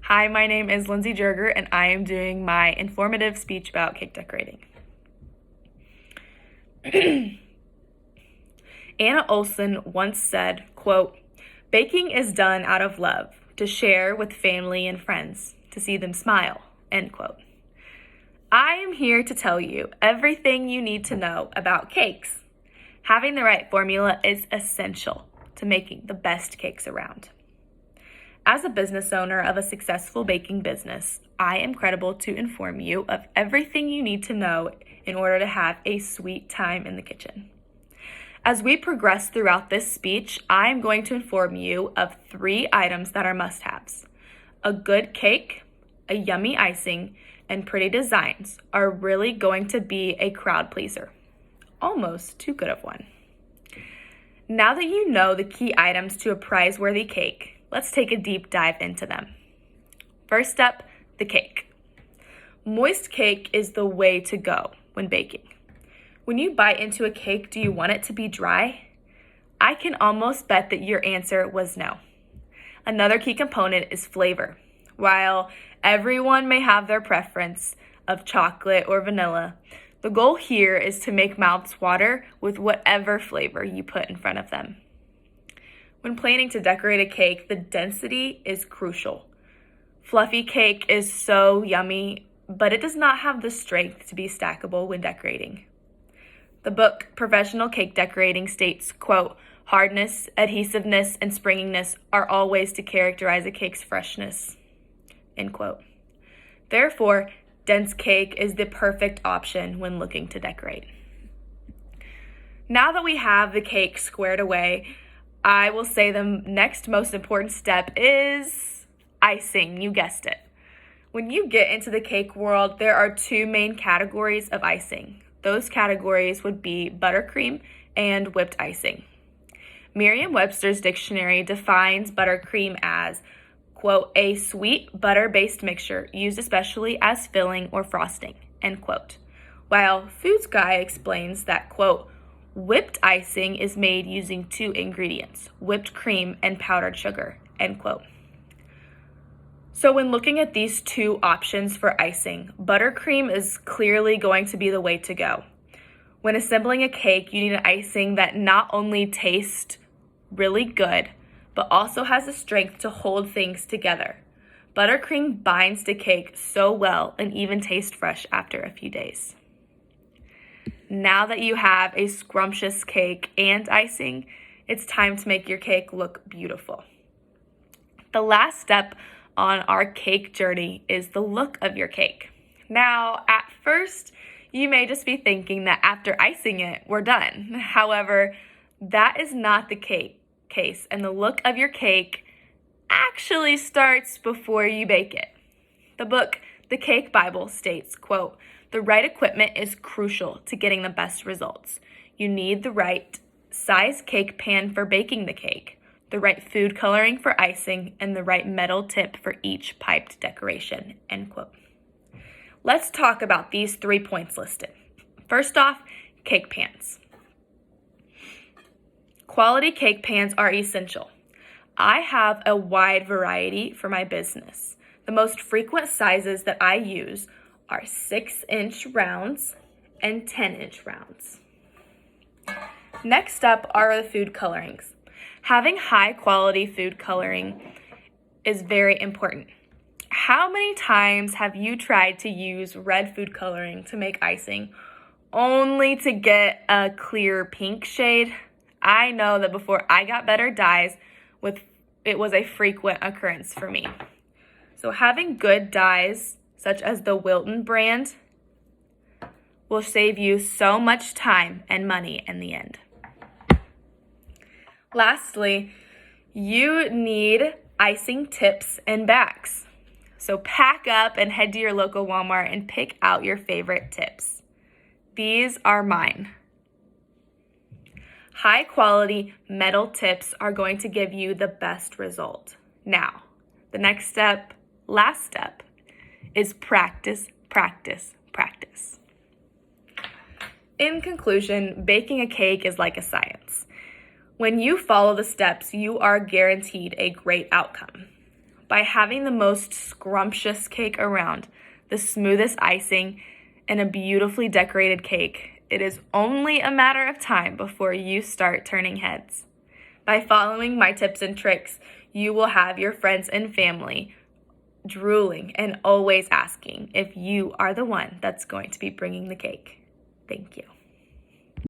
Hi, my name is Lindsay Jerger, and I am doing my informative speech about cake decorating. Anna Olson once said, quote, "Baking is done out of love, to share with family and friends, to see them smile," end quote. I am here to tell you everything you need to know about cakes. Having the right formula is essential to making the best cakes around. As a business owner of a successful baking business, I am credible to inform you of everything you need to know in order to have a sweet time in the kitchen. As we progress throughout this speech, I am going to inform you of 3 items that are must-haves. A good cake, a yummy icing, and pretty designs are really going to be a crowd pleaser. Almost too good of one. Now that you know the key items to a prize-worthy cake, let's take a deep dive into them. First up, the cake. Moist cake is the way to go when baking. When you bite into a cake, do you want it to be dry? I can almost bet that your answer was no. Another key component is flavor. While everyone may have their preference of chocolate or vanilla, the goal here is to make mouths water with whatever flavor you put in front of them. When planning to decorate a cake, the density is crucial. Fluffy cake is so yummy, but it does not have the strength to be stackable when decorating. The book Professional Cake Decorating states, quote, "Hardness, adhesiveness, and springiness are all ways to characterize a cake's freshness," end quote. Therefore, dense cake is the perfect option when looking to decorate. Now that we have the cake squared away, I will say the next most important step is icing. You guessed it. When you get into the cake world, there are 2 main categories of icing. Those categories would be buttercream and whipped icing. Merriam-Webster's dictionary defines buttercream as, quote, "a sweet butter-based mixture used especially as filling or frosting," end quote. While Foods Guy explains that, quote, "whipped icing is made using 2 ingredients, whipped cream and powdered sugar," end quote. So when looking at these 2 options for icing, buttercream is clearly going to be the way to go. When assembling a cake, you need an icing that not only tastes really good, but also has the strength to hold things together. Buttercream binds to cake so well and even tastes fresh after a few days. Now that you have a scrumptious cake and icing, it's time to make your cake look beautiful. The last step on our cake journey is the look of your cake. Now, at first, you may just be thinking that after icing it, we're done. However, that is not the case, and the look of your cake actually starts before you bake it. The book, The Cake Bible, states, quote, "The right equipment is crucial to getting the best results. You need the right size cake pan for baking the cake, the right food coloring for icing, and the right metal tip for each piped decoration," end quote. Let's talk about these 3 points listed. First off, cake pans. Quality cake pans are essential. I have a wide variety for my business. The most frequent sizes that I use are 6-inch rounds and 10-inch rounds. Next up are the food colorings. Having high quality food coloring is very important. How many times have you tried to use red food coloring to make icing only to get a clear pink shade? I know that before I got better dyes, it was a frequent occurrence for me. So having good dyes, such as the Wilton brand, will save you so much time and money in the end. Lastly, you need icing tips and bags. So pack up and head to your local Walmart and pick out your favorite tips. These are mine. High quality metal tips are going to give you the best result. Now, the next step, last step, is practice, practice, practice. In conclusion, baking a cake is like a science. When you follow the steps, you are guaranteed a great outcome. by having the most scrumptious cake around, the smoothest icing, and a beautifully decorated cake, it is only a matter of time before you start turning heads. By following my tips and tricks, you will have your friends and family drooling and always asking if you are the one that's going to be bringing the cake. Thank you.